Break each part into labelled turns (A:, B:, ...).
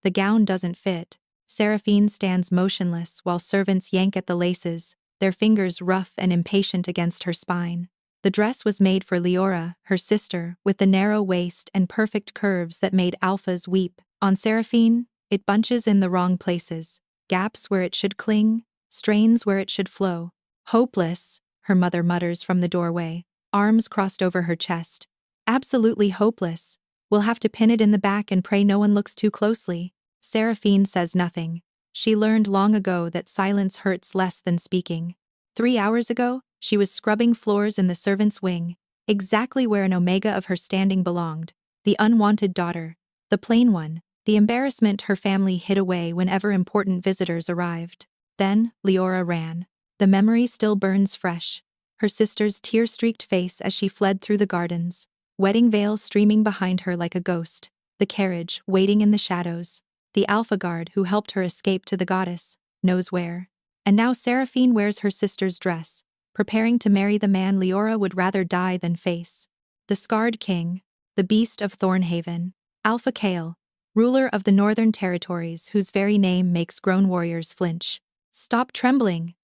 A: The gown doesn't fit. Seraphine stands motionless while servants yank at the laces, their fingers rough and impatient against her spine. The dress was made for Leora, her sister, with the narrow waist and perfect curves that made alphas weep. On Seraphine, it bunches in the wrong places, gaps where it should cling, strains where it should flow. Hopeless, her mother mutters from the doorway, arms crossed over her chest. Absolutely hopeless. We'll have to pin it in the back and pray no one looks too closely. Seraphine says nothing. She learned long ago that silence hurts less than speaking. 3 hours ago, she was scrubbing floors in the servants' wing, exactly where an omega of her standing belonged. The unwanted daughter. The plain one. The embarrassment her family hid away whenever important visitors arrived. Then, Leora ran. The memory still burns fresh. Her sister's tear-streaked face as she fled through the gardens. Wedding veil streaming behind her like a ghost. The carriage, waiting in the shadows. The Alpha Guard who helped her escape to the goddess, knows where. And now Seraphine wears her sister's dress, preparing to marry the man Leora would rather die than face. The Scarred King, the Beast of Thornhaven, Alpha Kale, ruler of the Northern Territories whose very name makes grown warriors flinch. Stop trembling!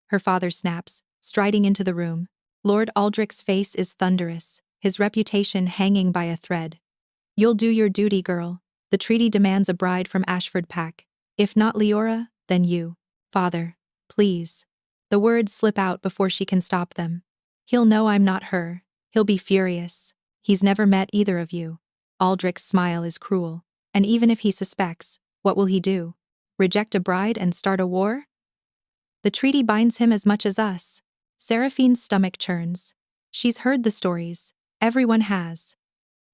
A: Her father snaps, striding into the room. Lord Aldrich's face is thunderous, his reputation hanging by a thread. You'll do your duty, girl. The treaty demands a bride from Ashford Pack. If not Leora, then you. Father, please. The words slip out before she can stop them. He'll know I'm not her. He'll be furious. He's never met either of you. Aldrich's smile is cruel. And even if he suspects, what will he do? Reject a bride and start a war? The treaty binds him as much as us. Seraphine's stomach churns. She's heard the stories. Everyone has.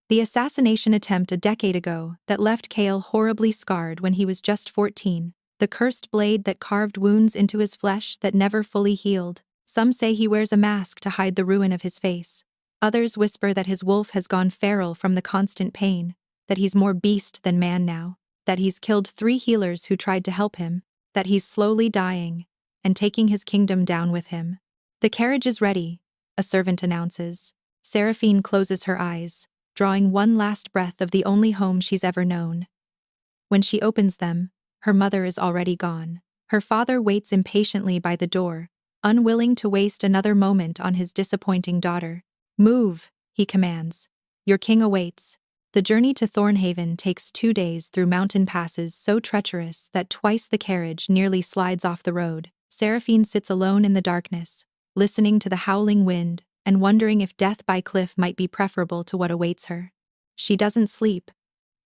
A: The assassination attempt a decade ago that left Kale horribly scarred when he was just 14. The cursed blade that carved wounds into his flesh that never fully healed. Some say he wears a mask to hide the ruin of his face. Others whisper that his wolf has gone feral from the constant pain, that he's more beast than man now, that he's killed 3 healers who tried to help him, that he's slowly dying, and taking his kingdom down with him. The carriage is ready, a servant announces. Seraphine closes her eyes, drawing one last breath of the only home she's ever known. When she opens them, her mother is already gone. Her father waits impatiently by the door, unwilling to waste another moment on his disappointing daughter. Move, he commands. Your king awaits. The journey to Thornhaven takes 2 days through mountain passes so treacherous that twice the carriage nearly slides off the road. Seraphine sits alone in the darkness, listening to the howling wind and wondering if death by cliff might be preferable to what awaits her. She doesn't sleep.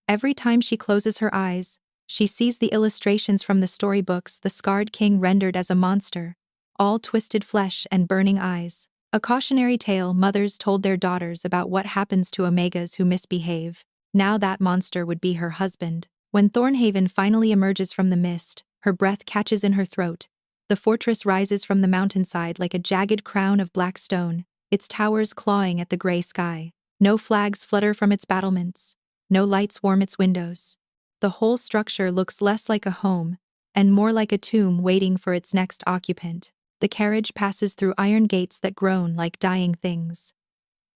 A: Every time she closes her eyes, she sees the illustrations from the storybooks the Scarred King rendered as a monster, all twisted flesh and burning eyes. A cautionary tale mothers told their daughters about what happens to omegas who misbehave. Now that monster would be her husband. When Thornhaven finally emerges from the mist, her breath catches in her throat. The fortress rises from the mountainside like a jagged crown of black stone, its towers clawing at the gray sky. No flags flutter from its battlements. No lights warm its windows. The whole structure looks less like a home, and more like a tomb waiting for its next occupant. The carriage passes through iron gates that groan like dying things.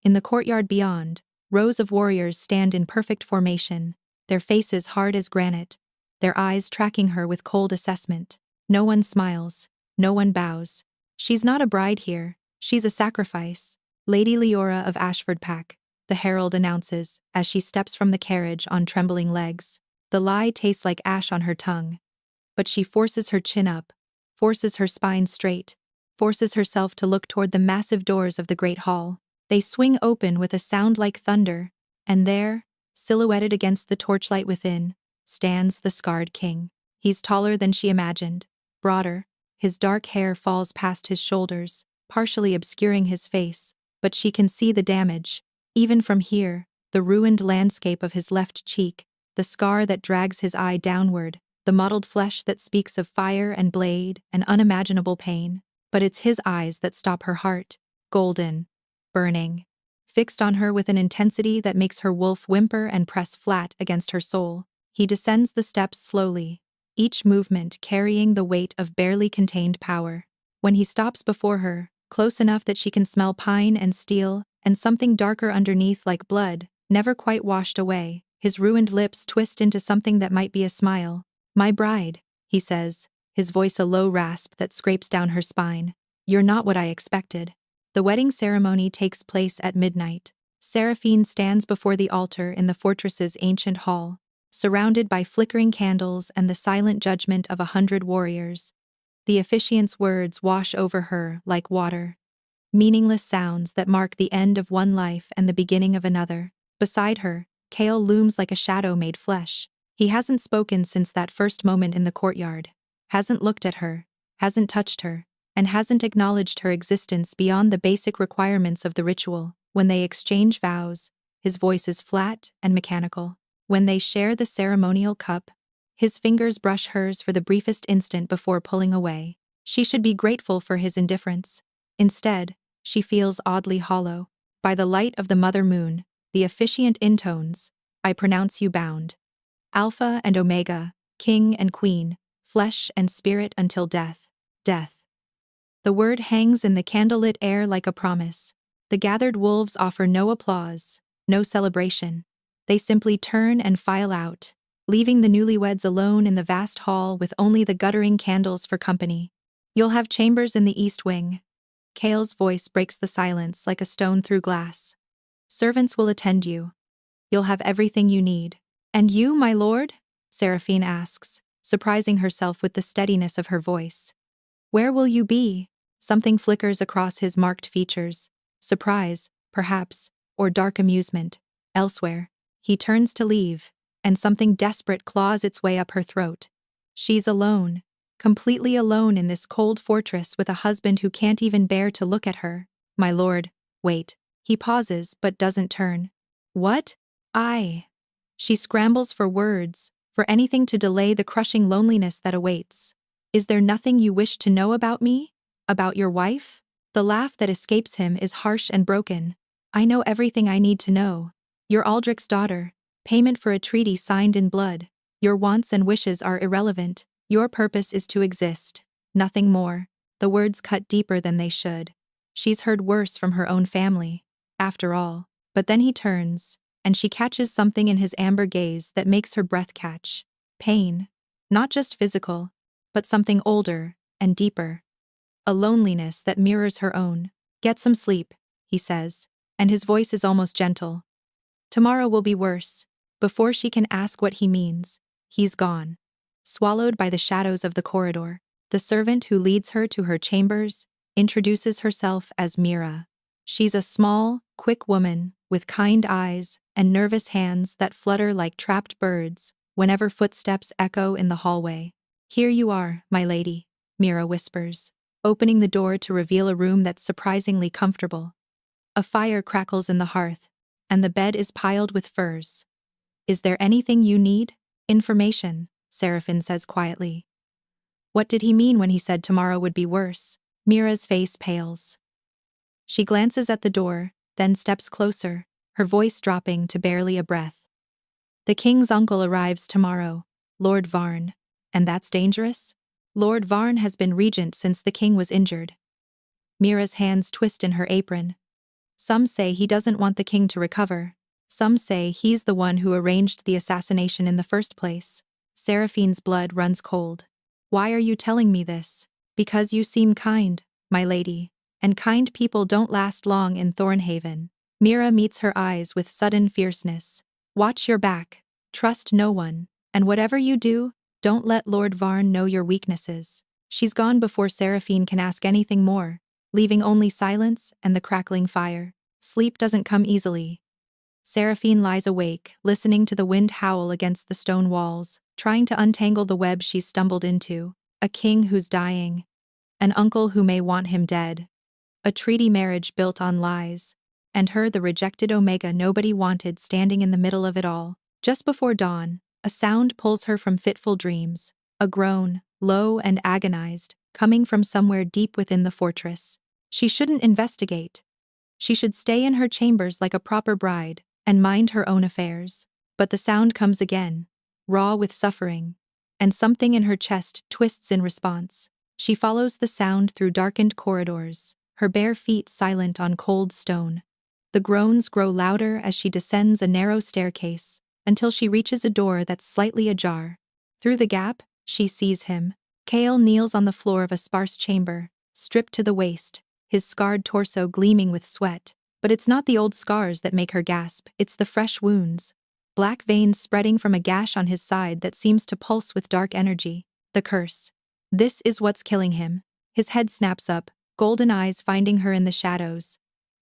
A: In the courtyard beyond, rows of warriors stand in perfect formation, their faces hard as granite, their eyes tracking her with cold assessment. No one smiles, no one bows. She's not a bride here, she's a sacrifice. Lady Leora of Ashford Pack, the herald announces, as she steps from the carriage on trembling legs. The lie tastes like ash on her tongue. But she forces her chin up, forces her spine straight, forces herself to look toward the massive doors of the great hall. They swing open with a sound like thunder, and there, silhouetted against the torchlight within, stands the Scarred King. He's taller than she imagined, broader, his dark hair falls past his shoulders, partially obscuring his face, but she can see the damage. Even from here, the ruined landscape of his left cheek, the scar that drags his eye downward, the mottled flesh that speaks of fire and blade and unimaginable pain. But it's his eyes that stop her heart, golden, burning, fixed on her with an intensity that makes her wolf whimper and press flat against her soul. He descends the steps slowly, each movement carrying the weight of barely contained power. When he stops before her, close enough that she can smell pine and steel and something darker underneath like blood, never quite washed away, His ruined lips twist into something that might be a smile. "My bride," he says, his voice a low rasp that scrapes down her spine. "You're not what I expected." The wedding ceremony takes place at midnight. Seraphine stands before the altar in the fortress's ancient hall, surrounded by flickering candles and the silent judgment of 100 warriors. The officiant's words wash over her like water. Meaningless sounds that mark the end of one life and the beginning of another. Beside her, Kale looms like a shadow made flesh. He hasn't spoken since that first moment in the courtyard. Hasn't looked at her, hasn't touched her, and hasn't acknowledged her existence beyond the basic requirements of the ritual. When they exchange vows, his voice is flat and mechanical. When they share the ceremonial cup, his fingers brush hers for the briefest instant before pulling away. She should be grateful for his indifference. Instead, she feels oddly hollow. By the light of the mother moon, the officiant intones, "I pronounce you bound. Alpha and Omega, king and queen, flesh and spirit until death, death." The word hangs in the candlelit air like a promise. The gathered wolves offer no applause, no celebration. They simply turn and file out, leaving the newlyweds alone in the vast hall with only the guttering candles for company. "You'll have chambers in the east wing." Kale's voice breaks the silence like a stone through glass. "Servants will attend you. You'll have everything you need." "And you, my lord?" Seraphine asks, surprising herself with the steadiness of her voice. "Where will you be?" Something flickers across his marked features. Surprise, perhaps, or dark amusement. Elsewhere. He turns to leave, and something desperate claws its way up her throat. She's alone, completely alone in this cold fortress with a husband who can't even bear to look at her. "My lord, wait." He pauses but doesn't turn. "What?" She scrambles for words, for anything to delay the crushing loneliness that awaits. "Is there nothing you wish to know about me? About your wife?" The laugh that escapes him is harsh and broken. "I know everything I need to know. You're Aldrich's daughter, payment for a treaty signed in blood. Your wants and wishes are irrelevant. Your purpose is to exist, nothing more." The words cut deeper than they should. She's heard worse from her own family, after all. But then he turns, and she catches something in his amber gaze that makes her breath catch. Pain. Not just physical, but something older and deeper. A loneliness that mirrors her own. "Get some sleep," he says, and his voice is almost gentle. "Tomorrow will be worse." Before she can ask what he means, he's gone. Swallowed by the shadows of the corridor, the servant who leads her to her chambers introduces herself as Mira. She's a small, quick woman with kind eyes and nervous hands that flutter like trapped birds whenever footsteps echo in the hallway. "Here you are, my lady," Mira whispers, opening the door to reveal a room that's surprisingly comfortable. A fire crackles in the hearth, and the bed is piled with furs. "Is there anything you need?" "Information," Seraphine says quietly. What did he mean when he said tomorrow would be worse? Mira's face pales. She glances at the door, then steps closer, her voice dropping to barely a breath. "The king's uncle arrives tomorrow, Lord Varn. And that's dangerous?" "Lord Varn has been regent since the king was injured." Mira's hands twist in her apron. "Some say he doesn't want the king to recover. Some say he's the one who arranged the assassination in the first place." Seraphine's blood runs cold. "Why are you telling me this?" "Because you seem kind, my lady. And kind people don't last long in Thornhaven." Mira meets her eyes with sudden fierceness. "Watch your back. Trust no one. And whatever you do, don't let Lord Varn know your weaknesses." She's gone before Seraphine can ask anything more, leaving only silence and the crackling fire. Sleep doesn't come easily. Seraphine lies awake, listening to the wind howl against the stone walls, trying to untangle the web she's stumbled into. A king who's dying. An uncle who may want him dead. A treaty marriage built on lies. And her, the rejected Omega nobody wanted, standing in the middle of it all. Just before dawn, a sound pulls her from fitful dreams. A groan, low and agonized, coming from somewhere deep within the fortress. She shouldn't investigate. She should stay in her chambers like a proper bride, and mind her own affairs. But the sound comes again, raw with suffering, and something in her chest twists in response. She follows the sound through darkened corridors, her bare feet silent on cold stone. The groans grow louder as she descends a narrow staircase, until she reaches a door that's slightly ajar. Through the gap, she sees him. Kale kneels on the floor of a sparse chamber, stripped to the waist, his scarred torso gleaming with sweat. But it's not the old scars that make her gasp, it's the fresh wounds. Black veins spreading from a gash on his side that seems to pulse with dark energy. The curse. This is what's killing him. His head snaps up, golden eyes finding her in the shadows.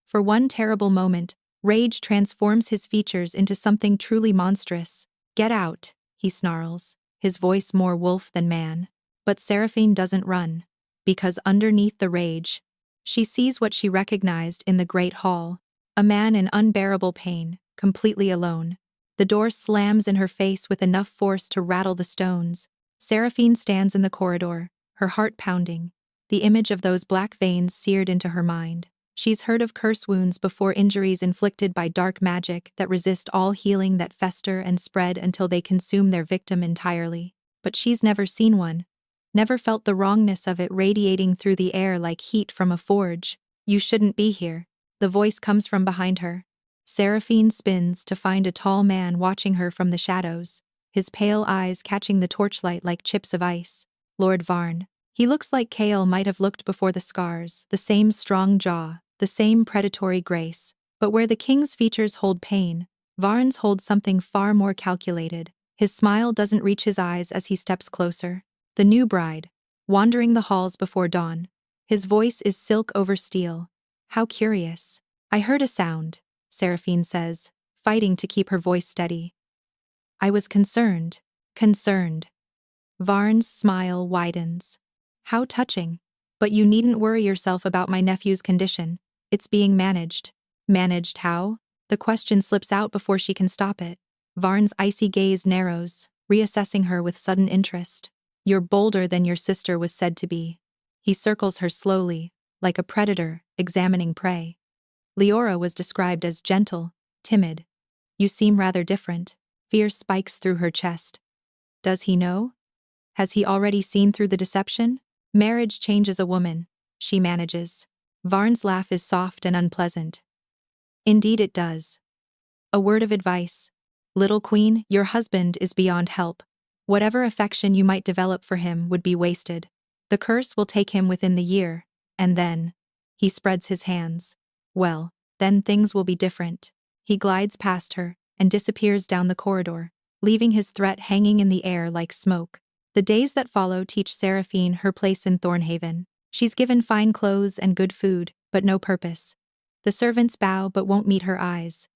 A: For one terrible moment, rage transforms his features into something truly monstrous. "Get out," he snarls, his voice more wolf than man. But Seraphine doesn't run. Because underneath the rage, she sees what she recognized in the great hall. A man in unbearable pain, completely alone. The door slams in her face with enough force to rattle the stones. Seraphine stands in the corridor, her heart pounding. The image of those black veins seared into her mind. She's heard of curse wounds before, injuries inflicted by dark magic that resist all healing, that fester and spread until they consume their victim entirely. But she's never seen one. Never felt the wrongness of it radiating through the air like heat from a forge. "You shouldn't be here." The voice comes from behind her. Seraphine spins to find a tall man watching her from the shadows, his pale eyes catching the torchlight like chips of ice. Lord Varn. He looks like Kale might have looked before the scars, the same strong jaw, the same predatory grace. But where the king's features hold pain, Varn's holds something far more calculated. His smile doesn't reach his eyes as he steps closer. The new bride, wandering the halls before dawn. His voice is silk over steel. "How curious." "I heard a sound," Seraphine says, fighting to keep her voice steady. "I was concerned." Concerned. Varn's smile widens. "How touching. But you needn't worry yourself about my nephew's condition. It's being managed." "Managed how?" The question slips out before she can stop it. Varn's icy gaze narrows, reassessing her with sudden interest. "You're bolder than your sister was said to be." He circles her slowly, like a predator examining prey. "Leora was described as gentle, timid. You seem rather different." Fear spikes through her chest. Does he know? Has he already seen through the deception? "Marriage changes a woman," she manages. Varn's laugh is soft and unpleasant. "Indeed it does. A word of advice. Little queen, your husband is beyond help. Whatever affection you might develop for him would be wasted. The curse will take him within the year, and then..." He spreads his hands. "Well, then things will be different." He glides past her and disappears down the corridor, leaving his threat hanging in the air like smoke. The days that follow teach Seraphine her place in Thornhaven. She's given fine clothes and good food, but no purpose. The servants bow but won't meet her eyes.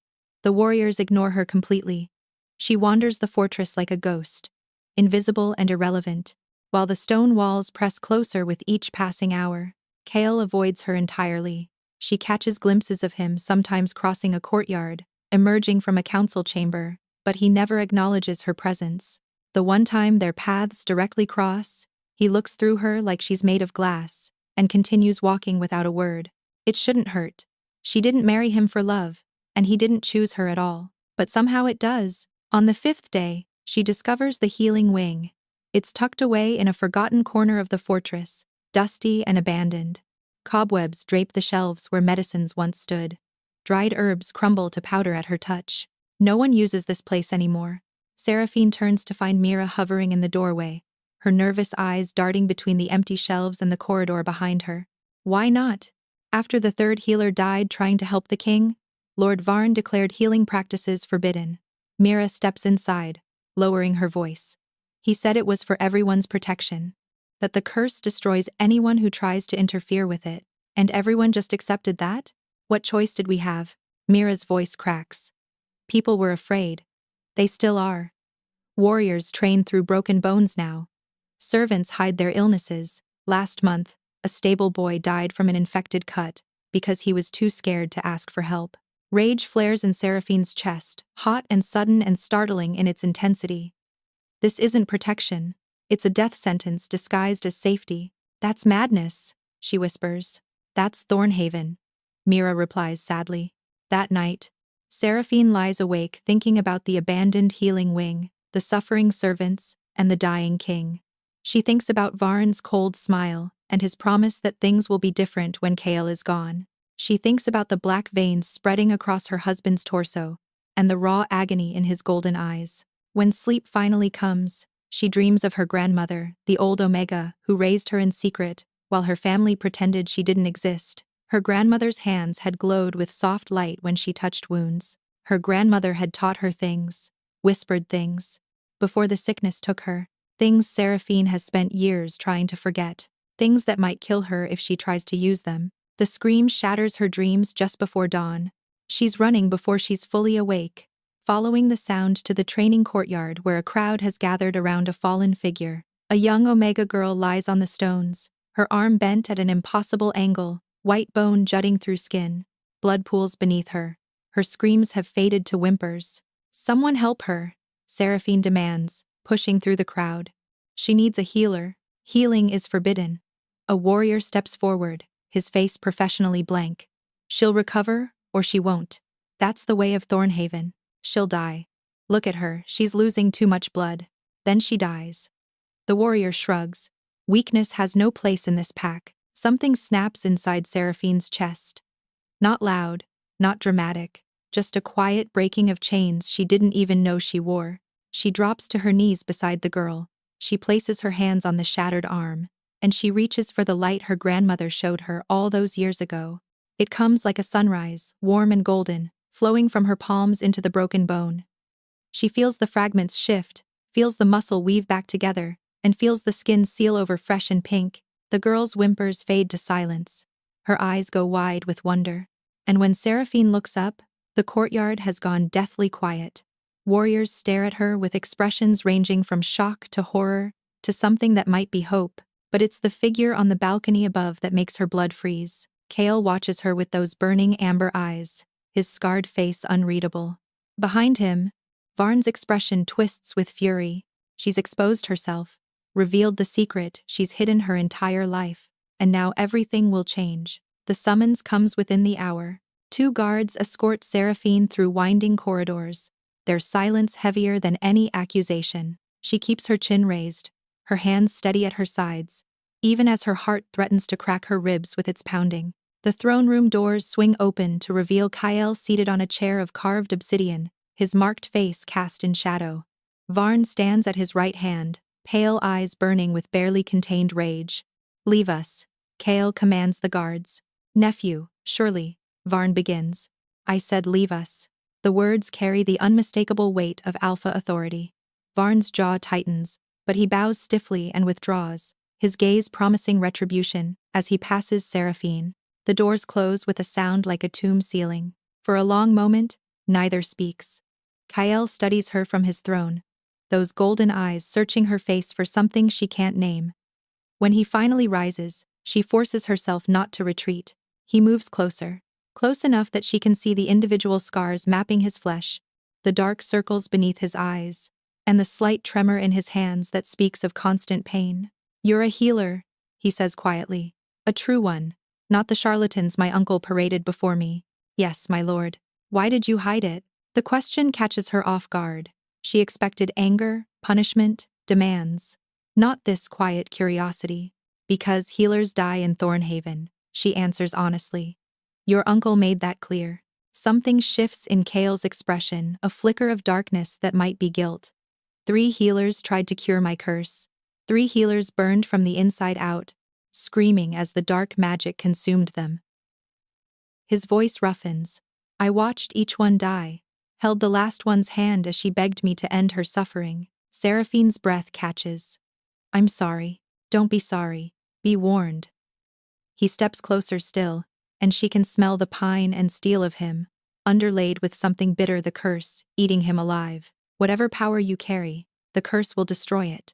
A: The warriors ignore her completely. She wanders the fortress like a ghost, invisible and irrelevant, while the stone walls press closer with each passing hour. Kale avoids her entirely. She catches glimpses of him, sometimes crossing a courtyard, emerging from a council chamber, but he never acknowledges her presence. The one time their paths directly cross, he looks through her like she's made of glass, and continues walking without a word. It shouldn't hurt. She didn't marry him for love, and he didn't choose her at all. But somehow it does. On the 5th day, she discovers the healing wing. It's tucked away in a forgotten corner of the fortress, dusty and abandoned. Cobwebs drape the shelves where medicines once stood. Dried herbs crumble to powder at her touch. No one uses this place anymore. Seraphine turns to find Mira hovering in the doorway, her nervous eyes darting between the empty shelves and the corridor behind her. Why not? After the 3rd healer died trying to help the king, Lord Varn declared healing practices forbidden. Mira steps inside, lowering her voice. He said it was for everyone's protection, that the curse destroys anyone who tries to interfere with it, and everyone just accepted that? What choice did we have? Mira's voice cracks. People were afraid. They still are. Warriors train through broken bones now. Servants hide their illnesses. Last month, a stable boy died from an infected cut because he was too scared to ask for help. Rage flares in Seraphine's chest, hot and sudden and startling in its intensity. This isn't protection. It's a death sentence disguised as safety. That's madness, she whispers. That's Thornhaven, Mira replies sadly. That night, Seraphine lies awake thinking about the abandoned healing wing, the suffering servants, and the dying king. She thinks about Varn's cold smile and his promise that things will be different when Kale is gone. She thinks about the black veins spreading across her husband's torso, and the raw agony in his golden eyes. When sleep finally comes, she dreams of her grandmother, the old Omega, who raised her in secret, while her family pretended she didn't exist. Her grandmother's hands had glowed with soft light when she touched wounds. Her grandmother had taught her things, whispered things, before the sickness took her, things Seraphine has spent years trying to forget, things that might kill her if she tries to use them. The scream shatters her dreams just before dawn. She's running before she's fully awake, following the sound to the training courtyard where a crowd has gathered around a fallen figure. A young Omega girl lies on the stones, her arm bent at an impossible angle, white bone jutting through skin, blood pools beneath her. Her screams have faded to whimpers. "Someone help her," Seraphine demands, pushing through the crowd. She needs a healer. Healing is forbidden. A warrior steps forward, his face professionally blank. "She'll recover, or she won't. That's the way of Thornhaven. She'll die. Look at her, she's losing too much blood. Then she dies." The warrior shrugs. Weakness has no place in this pack. Something snaps inside Seraphine's chest. Not loud, not dramatic, just a quiet breaking of chains she didn't even know she wore. She drops to her knees beside the girl. She places her hands on the shattered arm, and she reaches for the light her grandmother showed her all those years ago. It comes like a sunrise, warm and golden, flowing from her palms into the broken bone. She feels the fragments shift, feels the muscle weave back together, and feels the skin seal over fresh and pink. The girl's whimpers fade to silence. Her eyes go wide with wonder. And when Seraphine looks up, the courtyard has gone deathly quiet. Warriors stare at her with expressions ranging from shock to horror to something that might be hope, but it's the figure on the balcony above that makes her blood freeze. Kale watches her with those burning amber eyes, his scarred face unreadable. Behind him, Varn's expression twists with fury. She's exposed herself, revealed the secret she's hidden her entire life, and now everything will change. The summons comes within the hour. 2 guards escort Seraphine through winding corridors, their silence heavier than any accusation. She keeps her chin raised, her hands steady at her sides, even as her heart threatens to crack her ribs with its pounding. The throne room doors swing open to reveal Kyle seated on a chair of carved obsidian, his marked face cast in shadow. Varn stands at his right hand, pale eyes burning with barely contained rage. "Leave us," Kale commands the guards. "Nephew, surely," Varn begins. "I said leave us." The words carry the unmistakable weight of alpha authority. Varn's jaw tightens, but he bows stiffly and withdraws, his gaze promising retribution as he passes Seraphine. The doors close with a sound like a tomb sealing. For a long moment, neither speaks. Kyle studies her from his throne, those golden eyes searching her face for something she can't name. When he finally rises, she forces herself not to retreat. He moves closer, close enough that she can see the individual scars mapping his flesh, the dark circles beneath his eyes, and the slight tremor in his hands that speaks of constant pain. "You're a healer," he says quietly. "A true one. Not the charlatans my uncle paraded before me." "Yes, my lord." "Why did you hide it?" The question catches her off guard. She expected anger, punishment, demands. Not this quiet curiosity. "Because healers die in Thornhaven," she answers honestly. "Your uncle made that clear." Something shifts in Kale's expression, a flicker of darkness that might be guilt. 3 healers tried to cure my curse. 3 healers burned from the inside out, screaming as the dark magic consumed them. His voice roughens. "I watched each one die, held the last one's hand as she begged me to end her suffering." Seraphine's breath catches. "I'm sorry." "Don't be sorry. Be warned." He steps closer still, and she can smell the pine and steel of him, underlaid with something bitter, the curse, eating him alive. "Whatever power you carry, the curse will destroy it.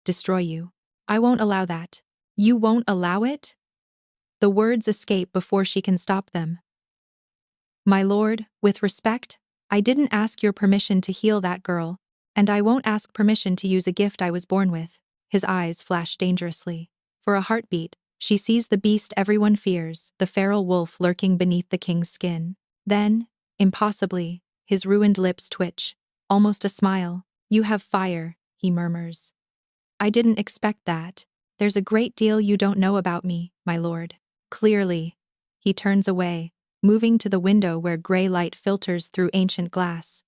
A: Destroy you. I won't allow that." "You won't allow it?" The words escape before she can stop them. "My lord, with respect, I didn't ask your permission to heal that girl, and I won't ask permission to use a gift I was born with." His eyes flash dangerously. For a heartbeat, she sees the beast everyone fears, the feral wolf lurking beneath the king's skin. Then, impossibly, his ruined lips twitch, almost a smile. "You have fire," he murmurs. "I didn't expect that. There's a great deal you don't know about me, my lord." Clearly. He turns away, moving to the window where gray light filters through ancient glass.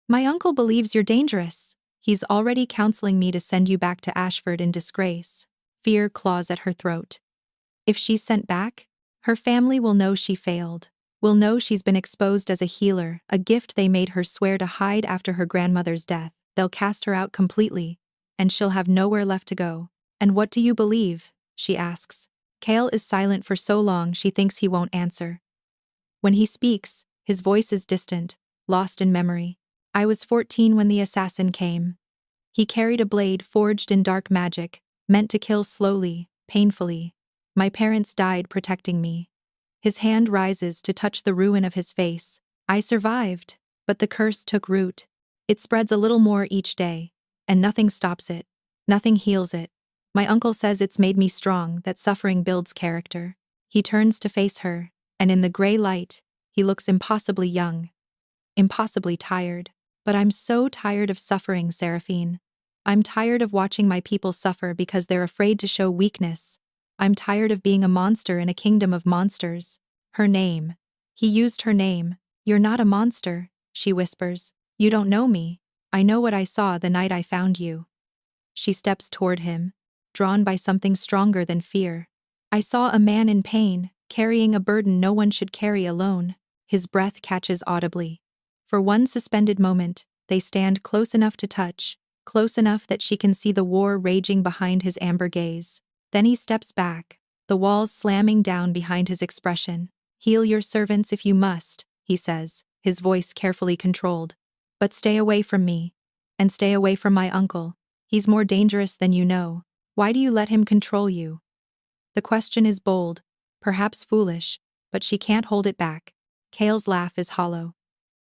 A: My uncle believes you're dangerous. He's already counseling me to send you back to Ashford in disgrace. Fear claws at her throat. If she's sent back, her family will know she failed. Will know she's been exposed as a healer, a gift they made her swear to hide after her grandmother's death. They'll cast her out completely, and she'll have nowhere left to go. And what do you believe? She asks. Cale is silent for so long she thinks he won't answer. When he speaks, his voice is distant, lost in memory. I was 14 when the assassin came. He carried a blade forged in dark magic, meant to kill slowly, painfully. My parents died protecting me. His hand rises to touch the ruin of his face. I survived, but the curse took root. It spreads a little more each day, and nothing stops it. Nothing heals it. My uncle says it's made me strong, that suffering builds character. He turns to face her, and in the gray light, he looks impossibly young. Impossibly tired. But I'm so tired of suffering, Seraphine. I'm tired of watching my people suffer because they're afraid to show weakness. I'm tired of being a monster in a kingdom of monsters. Her name. He used her name. You're not a monster, she whispers. You don't know me. I know what I saw the night I found you. She steps toward him, drawn by something stronger than fear. I saw a man in pain, carrying a burden no one should carry alone. His breath catches audibly. For one suspended moment, they stand close enough to touch, close enough that she can see the war raging behind his amber gaze. Then he steps back, the walls slamming down behind his expression. Heal your servants if you must, he says, his voice carefully controlled. But stay away from me. And stay away from my uncle. He's more dangerous than you know. Why do you let him control you? The question is bold, perhaps foolish, but she can't hold it back. Cale's laugh is hollow.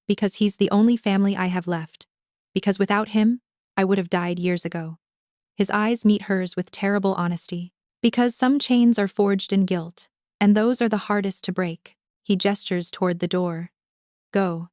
A: Because he's the only family I have left. Because without him, I would have died years ago. His eyes meet hers with terrible honesty. Because some chains are forged in guilt, and those are the hardest to break. He gestures toward the door. Go.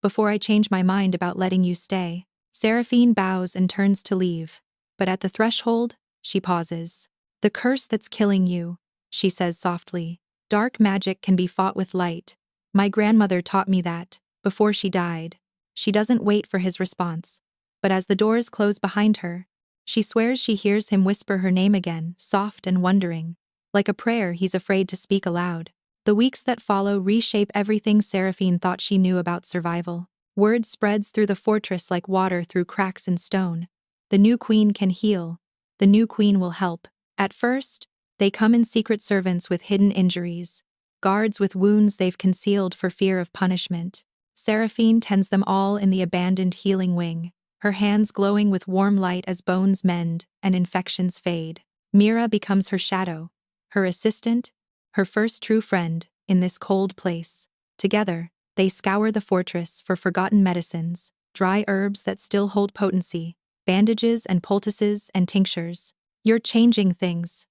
A: Before I change my mind about letting you stay. Seraphine bows and turns to leave. But at the threshold, she pauses. The curse that's killing you, she says softly. Dark magic can be fought with light. My grandmother taught me that. Before she died. She doesn't wait for his response. But as the doors close behind her, she swears she hears him whisper her name again, soft and wondering. Like a prayer he's afraid to speak aloud. The weeks that follow reshape everything Seraphine thought she knew about survival. Word spreads through the fortress like water through cracks in stone. The new queen can heal. The new queen will help. At first, they come in secret servants with hidden injuries. Guards with wounds they've concealed for fear of punishment. Seraphine tends them all in the abandoned healing wing, her hands glowing with warm light as bones mend and infections fade. Mira becomes her shadow, her assistant, her first true friend in this cold place. Together, they scour the fortress for forgotten medicines, dry herbs that still hold potency, bandages and poultices and tinctures. You're changing things,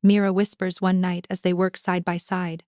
A: Mira whispers one night as they work side by side.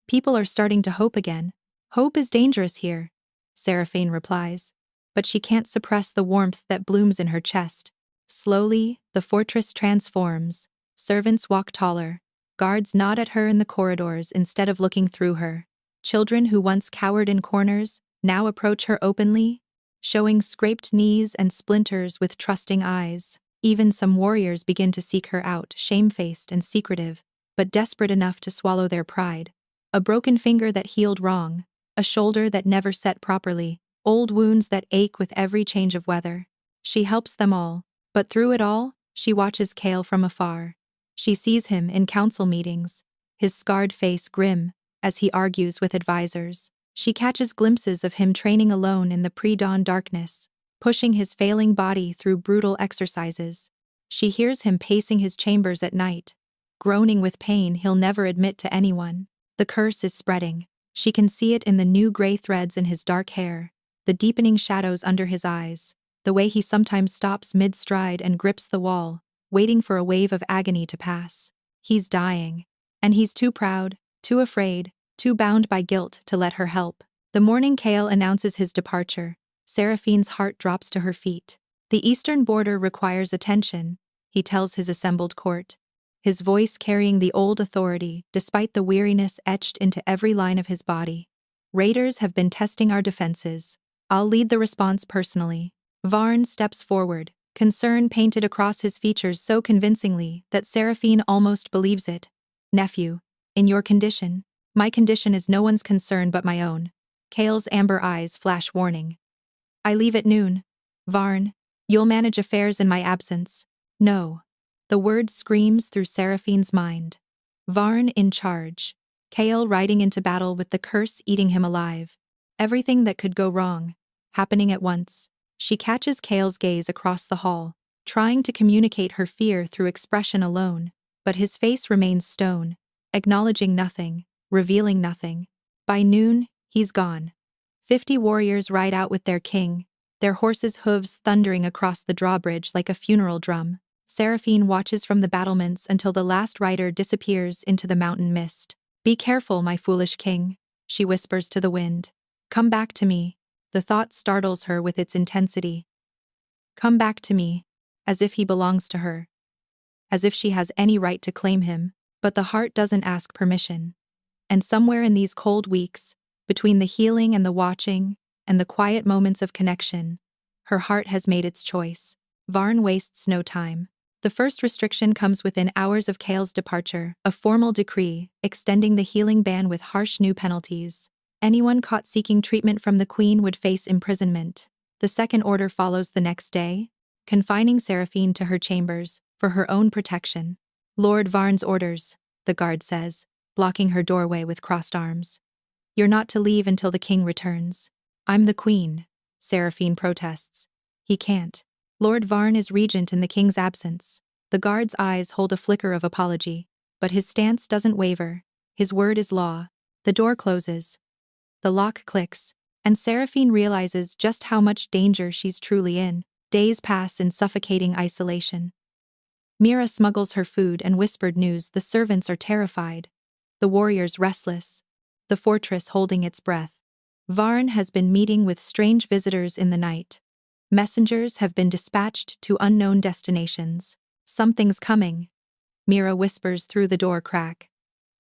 A: People are starting to hope again. Hope is dangerous here, Seraphine replies, but she can't suppress the warmth that blooms in her chest. Slowly, the fortress transforms. Servants walk taller. Guards nod at her in the corridors instead of looking through her. Children who once cowered in corners now approach her openly, showing scraped knees and splinters with trusting eyes. Even some warriors begin to seek her out, shamefaced and secretive, but desperate enough to swallow their pride. A broken finger that healed wrong. A shoulder that never set properly, old wounds that ache with every change of weather. She helps them all, but through it all, she watches Cale from afar. She sees him in council meetings, his scarred face grim, as he argues with advisors. She catches glimpses of him training alone in the pre-dawn darkness, pushing his failing body through brutal exercises. She hears him pacing his chambers at night, groaning with pain he'll never admit to anyone. The curse is spreading. She can see it in the new gray threads in his dark hair, the deepening shadows under his eyes, the way he sometimes stops mid-stride and grips the wall, waiting for a wave of agony to pass. He's dying. And he's too proud, too afraid, too bound by guilt to let her help. The morning Cale announces his departure. Seraphine's heart drops to her feet. The eastern border requires attention, he tells his assembled court. his voice carrying the old authority despite the weariness etched into every line of his body. Raiders have been testing our defenses. I'll lead the response personally. Varn steps forward, concern painted across his features so convincingly that Seraphine almost believes it. Nephew, in your condition, my condition is no one's concern but my own. Kale's amber eyes flash warning. I leave at noon. Varn, you'll manage affairs in my absence. No. The word screams through Seraphine's mind. Varn in charge. Kale riding into battle with the curse eating him alive. Everything that could go wrong, happening at once. She catches Kale's gaze across the hall, trying to communicate her fear through expression alone, but his face remains stone, acknowledging nothing, revealing nothing. By noon, he's gone. 50 warriors ride out with their king, their horses' hooves thundering across the drawbridge like a funeral drum. Seraphine watches from the battlements until the last rider disappears into the mountain mist. Be careful, my foolish king, she whispers to the wind. Come back to me. The thought startles her with its intensity. Come back to me, as if he belongs to her. As if she has any right to claim him, but the heart doesn't ask permission. And somewhere in these cold weeks, between the healing and the watching, and the quiet moments of connection, her heart has made its choice. Varn wastes no time. The first restriction comes within hours of Kale's departure, a formal decree extending the healing ban with harsh new penalties. Anyone caught seeking treatment from the Queen would face imprisonment. The second order follows the next day, confining Seraphine to her chambers for her own protection. Lord Varn's orders, the guard says, blocking her doorway with crossed arms. You're not to leave until the king returns. I'm the queen, Seraphine protests. He can't. Lord Varn is regent in the king's absence. The guard's eyes hold a flicker of apology, but his stance doesn't waver. His word is law. The door closes. The lock clicks, and Seraphine realizes just how much danger she's truly in. Days pass in suffocating isolation. Mira smuggles her food and whispered news. The servants are terrified. The warriors restless. The fortress holding its breath. Varn has been meeting with strange visitors in the night. Messengers have been dispatched to unknown destinations. Something's coming. Mira whispers through the door crack.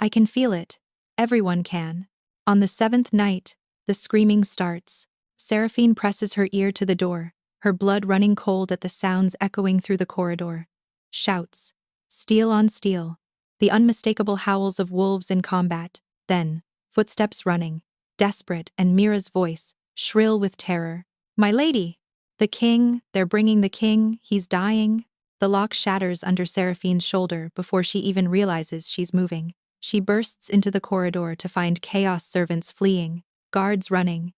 A: I can feel it. Everyone can. On the 7th night, the screaming starts. Seraphine presses her ear to the door, her blood running cold at the sounds echoing through the corridor. Shouts. Steel on steel. The unmistakable howls of wolves in combat. Then, footsteps running. Desperate, and Mira's voice, shrill with terror. My lady! The king, they're bringing the king, he's dying. The lock shatters under Seraphine's shoulder before she even realizes she's moving. She bursts into the corridor to find chaos servants fleeing, guards running.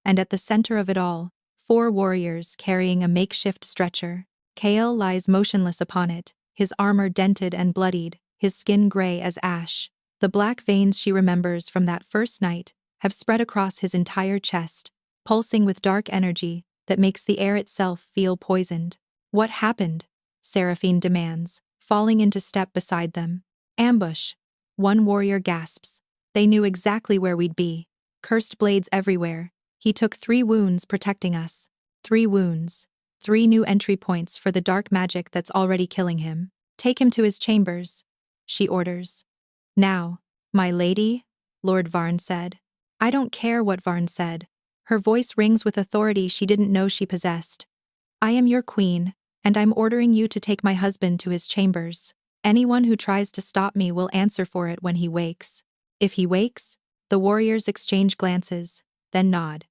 A: And at the center of it all, 4 warriors carrying a makeshift stretcher. Kale lies motionless upon it, his armor dented and bloodied, his skin gray as ash. The black veins she remembers from that first night have spread across his entire chest, pulsing with dark energy that makes the air itself feel poisoned. What happened? Seraphine demands, falling into step beside them. Ambush. One warrior gasps. They knew exactly where we'd be. Cursed blades everywhere. He took 3 wounds protecting us. 3 wounds. 3 new entry points for the dark magic that's already killing him. Take him to his chambers, she orders. Now, my lady, Lord Varn said. I don't care what Varn said. Her voice rings with authority she didn't know she possessed. I am your queen, and I'm ordering you to take my husband to his chambers. Anyone who tries to stop me will answer for it when he wakes. If he wakes, the warriors exchange glances, then nod.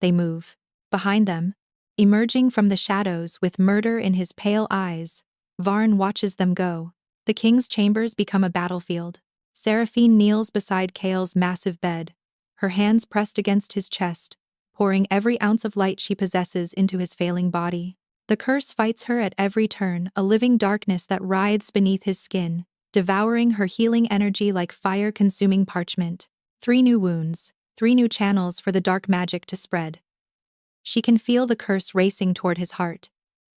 A: They move. Behind them, emerging from the shadows with murder in his pale eyes, Varn watches them go. The king's chambers become a battlefield. Seraphine kneels beside Kale's massive bed, her hands pressed against his chest, pouring every ounce of light she possesses into his failing body. The curse fights her at every turn, a living darkness that writhes beneath his skin, devouring her healing energy like fire-consuming parchment. 3 new wounds, 3 new channels for the dark magic to spread. She can feel the curse racing toward his heart,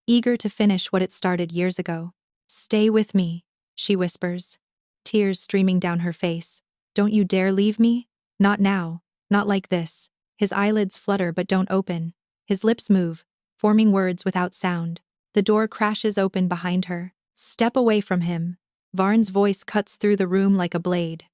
A: eager to finish what it started years ago. Stay with me, she whispers, tears streaming down her face. Don't you dare leave me? Not now, not like this. His eyelids flutter but don't open. His lips move, forming words without sound. The door crashes open behind her. Step away from him, Varn's voice cuts through the room like a blade.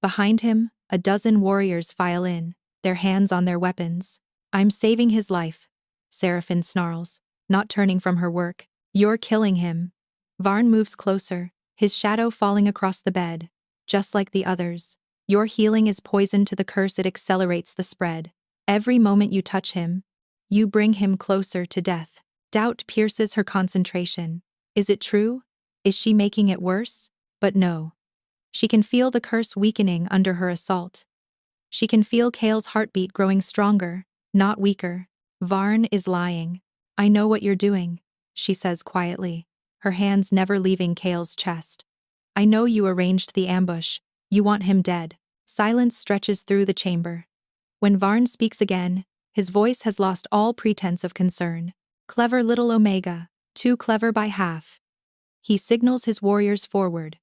A: Behind him, a dozen warriors file in, their hands on their weapons. I'm saving his life, Seraphine snarls, not turning from her work. You're killing him. Varn moves closer, his shadow falling across the bed, just like the others. Your healing is poison to the curse, it accelerates the spread. Every moment you touch him, you bring him closer to death. Doubt pierces her concentration. Is it true? Is she making it worse? But no. She can feel the curse weakening under her assault. She can feel Kale's heartbeat growing stronger, not weaker. Varn is lying. I know what you're doing, she says quietly, her hands never leaving Kale's chest. I know you arranged the ambush. You want him dead. Silence stretches through the chamber. When Varn speaks again, his voice has lost all pretense of concern. Clever little Omega, too clever by half. He signals his warriors forward.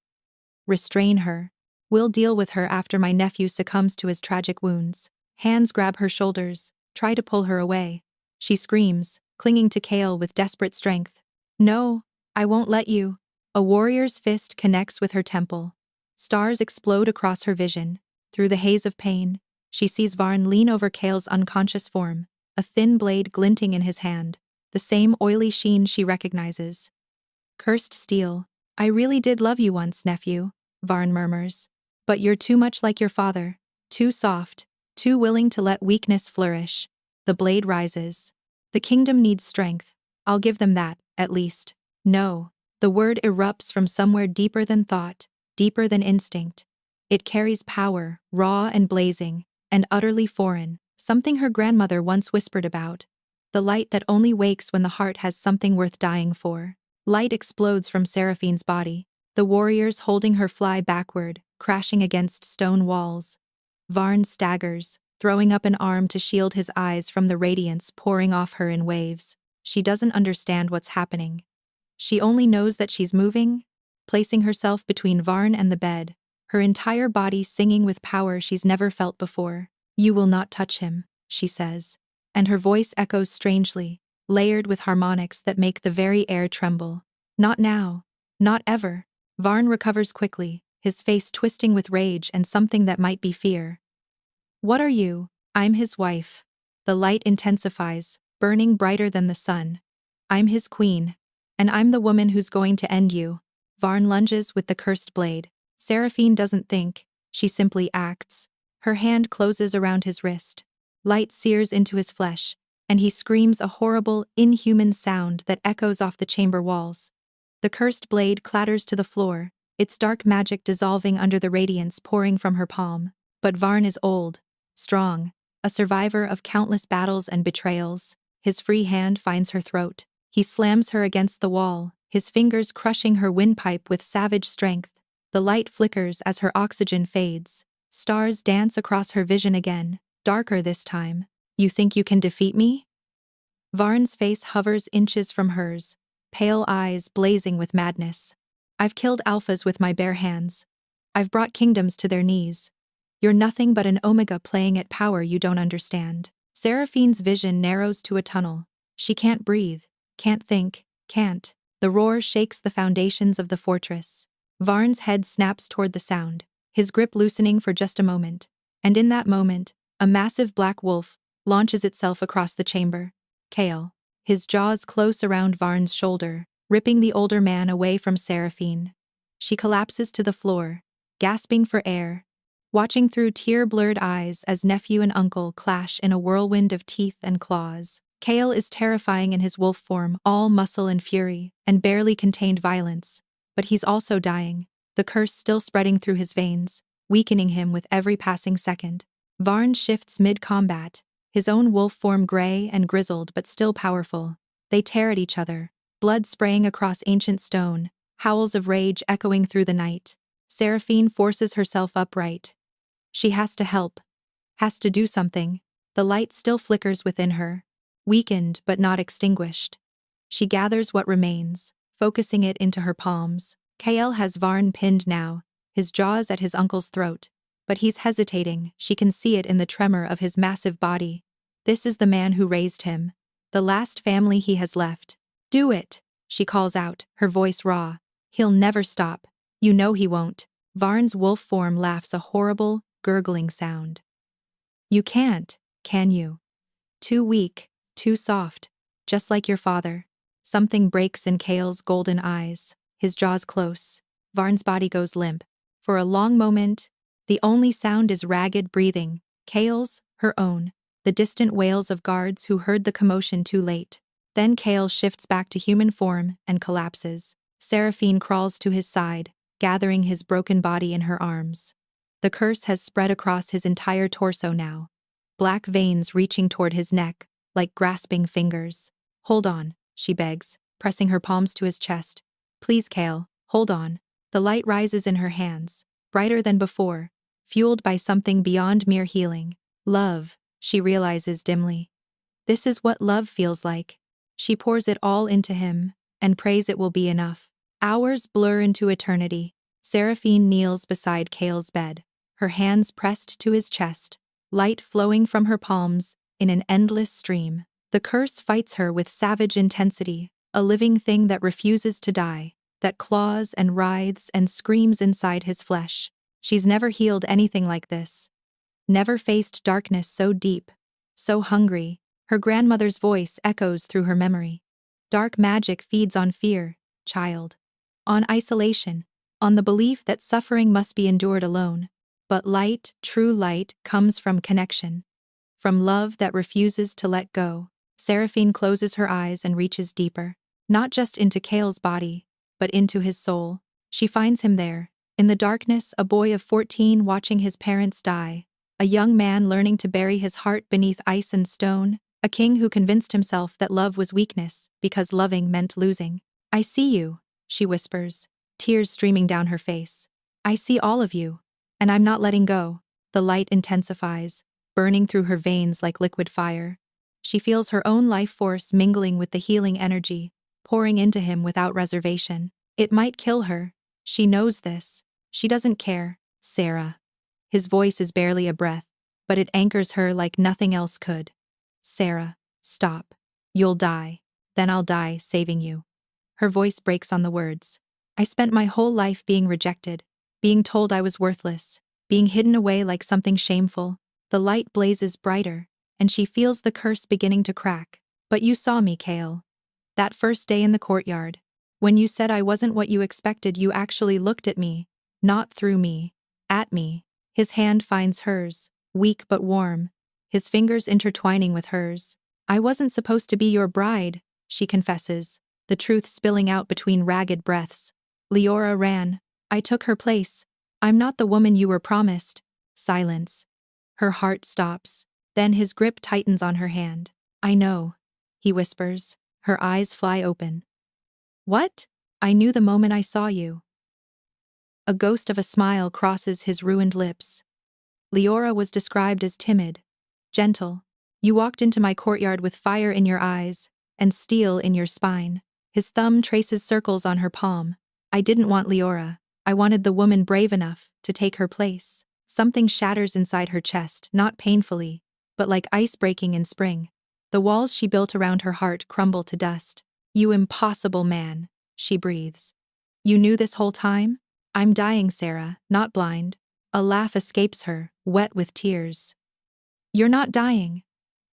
A: Restrain her. We'll deal with her after my nephew succumbs to his tragic wounds. Hands grab her shoulders, try to pull her away. She screams, clinging to Kale with desperate strength. No, I won't let you. A warrior's fist connects with her temple. Stars explode across her vision. Through the haze of pain, she sees Varn lean over Kale's unconscious form, a thin blade glinting in his hand, the same oily sheen she recognizes. Cursed steel. I really did love you once, nephew, Varn murmurs. But you're too much like your father, too soft, too willing to let weakness flourish. The blade rises. The kingdom needs strength. I'll give them that, at least. No. The word erupts from somewhere deeper than thought, deeper than instinct. It carries power, raw and blazing, and utterly foreign, something her grandmother once whispered about. The light that only wakes when the heart has something worth dying for. Light explodes from Seraphine's body, the warriors holding her fly backward, crashing against stone walls. Varn staggers, throwing up an arm to shield his eyes from the radiance pouring off her in waves. She doesn't understand what's happening. She only knows that she's moving, placing herself between Varn and the bed, her entire body singing with power she's never felt before. You will not touch him, she says, and her voice echoes strangely, layered with harmonics that make the very air tremble. Not now. Not ever. Varn recovers quickly, his face twisting with rage and something that might be fear. What are you? I'm his wife. The light intensifies, burning brighter than the sun. I'm his queen. And I'm the woman who's going to end you. Varn lunges with the cursed blade. Seraphine doesn't think, she simply acts. Her hand closes around his wrist. Light sears into his flesh, and he screams a horrible, inhuman sound that echoes off the chamber walls. The cursed blade clatters to the floor, its dark magic dissolving under the radiance pouring from her palm. But Varn is old, strong, a survivor of countless battles and betrayals. His free hand finds her throat. He slams her against the wall, his fingers crushing her windpipe with savage strength. The light flickers as her oxygen fades. Stars dance across her vision again, darker this time. You think you can defeat me? Varn's face hovers inches from hers, pale eyes blazing with madness. I've killed alphas with my bare hands. I've brought kingdoms to their knees. You're nothing but an Omega playing at power you don't understand. Seraphine's vision narrows to a tunnel. She can't breathe, can't think, can't. The roar shakes the foundations of the fortress. Varn's head snaps toward the sound, his grip loosening for just a moment. And in that moment, a massive black wolf launches itself across the chamber. Kale, his jaws close around Varn's shoulder, ripping the older man away from Seraphine. She collapses to the floor, gasping for air, watching through tear-blurred eyes as nephew and uncle clash in a whirlwind of teeth and claws. Kale is terrifying in his wolf form, all muscle and fury, and barely contained violence. But he's also dying, the curse still spreading through his veins, weakening him with every passing second. Varn shifts mid-combat, his own wolf form gray and grizzled but still powerful. They tear at each other, blood spraying across ancient stone, howls of rage echoing through the night. Seraphine forces herself upright. She has to help, has to do something. The light still flickers within her, weakened but not extinguished. She gathers what remains, focusing it into her palms. Kale has Varn pinned now, his jaws at his uncle's throat. But he's hesitating, she can see it in the tremor of his massive body. This is the man who raised him, the last family he has left. Do it, she calls out, her voice raw. He'll never stop. You know he won't. Varn's wolf form laughs a horrible, gurgling sound. You can't, can you? Too weak, too soft, just like your father. Something breaks in Kale's golden eyes, his jaws close. Varn's body goes limp. For a long moment, the only sound is ragged breathing, Kale's, her own, the distant wails of guards who heard the commotion too late. Then Kale shifts back to human form and collapses. Seraphine crawls to his side, gathering his broken body in her arms. The curse has spread across his entire torso now. Black veins reaching toward his neck, like grasping fingers. Hold on, she begs, pressing her palms to his chest. Please, Kale, hold on. The light rises in her hands, brighter than before, fueled by something beyond mere healing. Love, she realizes dimly. This is what love feels like. She pours it all into him, and prays it will be enough. Hours blur into eternity. Seraphine kneels beside Kale's bed, her hands pressed to his chest, light flowing from her palms in an endless stream. The curse fights her with savage intensity, a living thing that refuses to die, that claws and writhes and screams inside his flesh. She's never healed anything like this. Never faced darkness so deep, so hungry. Her grandmother's voice echoes through her memory. Dark magic feeds on fear, child. On isolation, on the belief that suffering must be endured alone. But light, true light, comes from connection. From love that refuses to let go. Seraphine closes her eyes and reaches deeper. Not just into Kale's body, but into his soul. She finds him there, in the darkness, a boy of 14 watching his parents die. A young man learning to bury his heart beneath ice and stone. A king who convinced himself that love was weakness, because loving meant losing. I see you, she whispers, tears streaming down her face. I see all of you, and I'm not letting go. The light intensifies, burning through her veins like liquid fire. She feels her own life force mingling with the healing energy, pouring into him without reservation. It might kill her. She knows this. She doesn't care. Sarah. His voice is barely a breath, but it anchors her like nothing else could. Sarah, stop. You'll die. Then I'll die saving you. Her voice breaks on the words. I spent my whole life being rejected, being told I was worthless, being hidden away like something shameful. The light blazes brighter, and she feels the curse beginning to crack. But you saw me, Kale. That first day in the courtyard. When you said I wasn't what you expected, you actually looked at me. Not through me. At me. His hand finds hers, weak but warm, his fingers intertwining with hers. I wasn't supposed to be your bride, she confesses, the truth spilling out between ragged breaths. Leora ran. I took her place. I'm not the woman you were promised. Silence. Her heart stops. Then his grip tightens on her hand. I know, he whispers. Her eyes fly open. What? I knew the moment I saw you. A ghost of a smile crosses his ruined lips. Leora was described as timid, gentle. You walked into my courtyard with fire in your eyes and steel in your spine. His thumb traces circles on her palm. I didn't want Leora. I wanted the woman brave enough to take her place. Something shatters inside her chest, not painfully, but like ice breaking in spring. The walls she built around her heart crumble to dust. You impossible man, she breathes. You knew this whole time? I'm dying, Sarah, not blind. A laugh escapes her, wet with tears. You're not dying.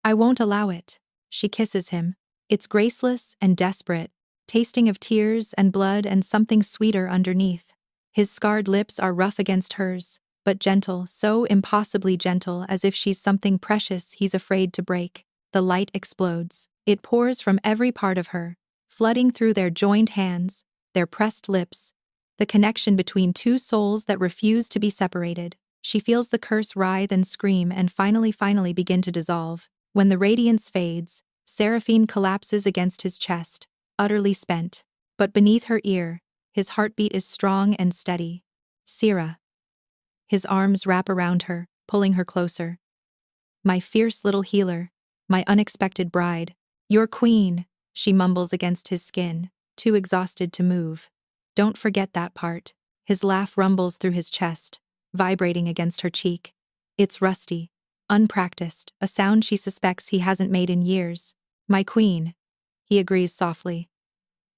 A: I won't allow it. She kisses him. It's graceless and desperate, tasting of tears and blood and something sweeter underneath. His scarred lips are rough against hers, but gentle, so impossibly gentle, as if she's something precious he's afraid to break. The light explodes. It pours from every part of her, flooding through their joined hands, their pressed lips, the connection between two souls that refuse to be separated. She feels the curse writhe and scream and finally begin to dissolve. When the radiance fades, Seraphine collapses against his chest, utterly spent. But beneath her ear, his heartbeat is strong and steady. Sarah. His arms wrap around her, pulling her closer. My fierce little healer, my unexpected bride. Your queen, she mumbles against his skin, too exhausted to move. Don't forget that part. His laugh rumbles through his chest, vibrating against her cheek. It's rusty, unpracticed, a sound she suspects he hasn't made in years. My queen, he agrees softly.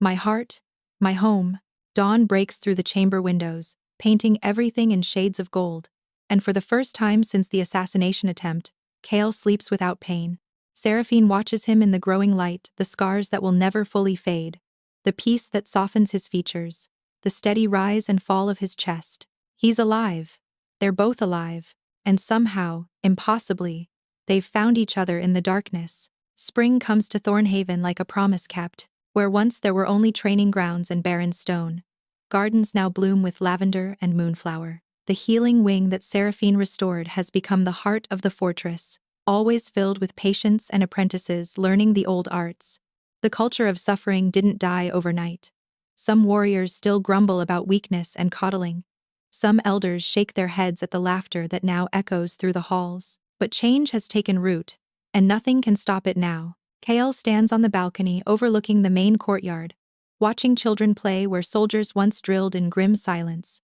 A: My heart, my home. Dawn breaks through the chamber windows, painting everything in shades of gold. And for the first time since the assassination attempt, Kale sleeps without pain. Seraphine watches him in the growing light, the scars that will never fully fade, the peace that softens his features, the steady rise and fall of his chest. He's alive. They're both alive. And somehow, impossibly, they've found each other in the darkness. Spring comes to Thornhaven like a promise kept, where once there were only training grounds and barren stone. Gardens now bloom with lavender and moonflower. The healing wing that Seraphine restored has become the heart of the fortress, always filled with patients and apprentices learning the old arts. The culture of suffering didn't die overnight. Some warriors still grumble about weakness and coddling. Some elders shake their heads at the laughter that now echoes through the halls. But change has taken root, and nothing can stop it now. Kale stands on the balcony overlooking the main courtyard, watching children play where soldiers once drilled in grim silence.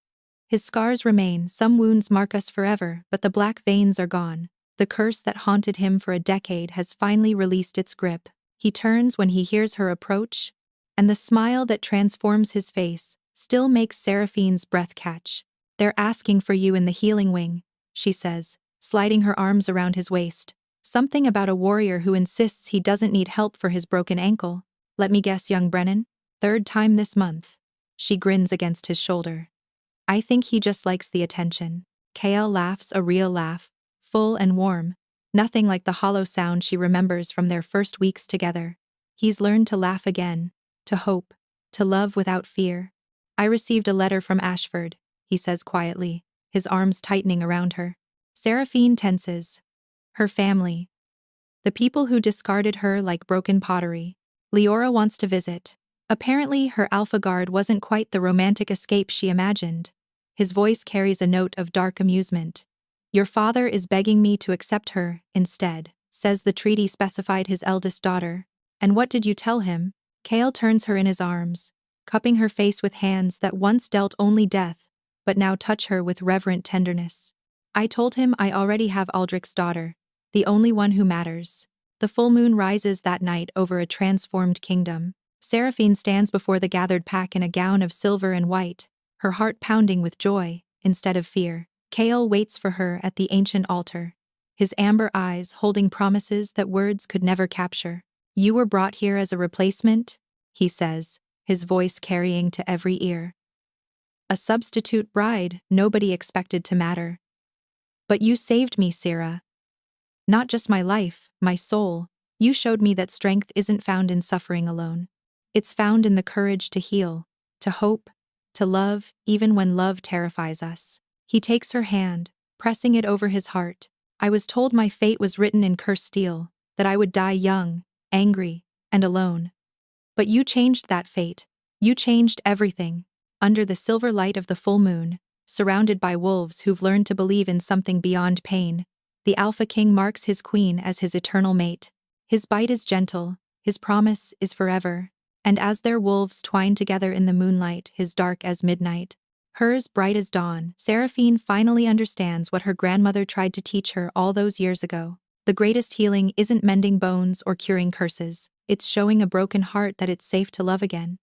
A: His scars remain, some wounds mark us forever, but the black veins are gone. The curse that haunted him for a decade has finally released its grip. He turns when he hears her approach, and the smile that transforms his face still makes Seraphine's breath catch. "They're asking for you in the healing wing," she says, sliding her arms around his waist. "Something about a warrior who insists he doesn't need help for his broken ankle. Let me guess, young Brennan? 3rd time this month." She grins against his shoulder. "I think he just likes the attention." Kale laughs, a real laugh, full and warm, nothing like the hollow sound she remembers from their first weeks together. He's learned to laugh again, to hope, to love without fear. "I received a letter from Ashford," he says quietly, his arms tightening around her. Seraphine tenses. Her family. The people who discarded her like broken pottery. Leora wants to visit. Apparently, her Alpha Guard wasn't quite the romantic escape she imagined. His voice carries a note of dark amusement. "Your father is begging me to accept her, instead," says the treaty specified his eldest daughter. "And what did you tell him?" Kale turns her in his arms, cupping her face with hands that once dealt only death, but now touch her with reverent tenderness. "I told him I already have Aldrich's daughter, the only one who matters." The full moon rises that night over a transformed kingdom. Seraphine stands before the gathered pack in a gown of silver and white, her heart pounding with joy, instead of fear. Kale waits for her at the ancient altar, his amber eyes holding promises that words could never capture. "You were brought here as a replacement," he says, his voice carrying to every ear. "A substitute bride nobody expected to matter. But you saved me, Sera. Not just my life, my soul. You showed me that strength isn't found in suffering alone. It's found in the courage to heal, to hope, to love, even when love terrifies us." He takes her hand, pressing it over his heart. "I was told my fate was written in cursed steel, that I would die young, angry, and alone. But you changed that fate. You changed everything." Under the silver light of the full moon, surrounded by wolves who've learned to believe in something beyond pain, the Alpha King marks his queen as his eternal mate. His bite is gentle, his promise is forever, and as their wolves twine together in the moonlight, his dark as midnight, hers bright as dawn, Seraphine finally understands what her grandmother tried to teach her all those years ago. The greatest healing isn't mending bones or curing curses, it's showing a broken heart that it's safe to love again.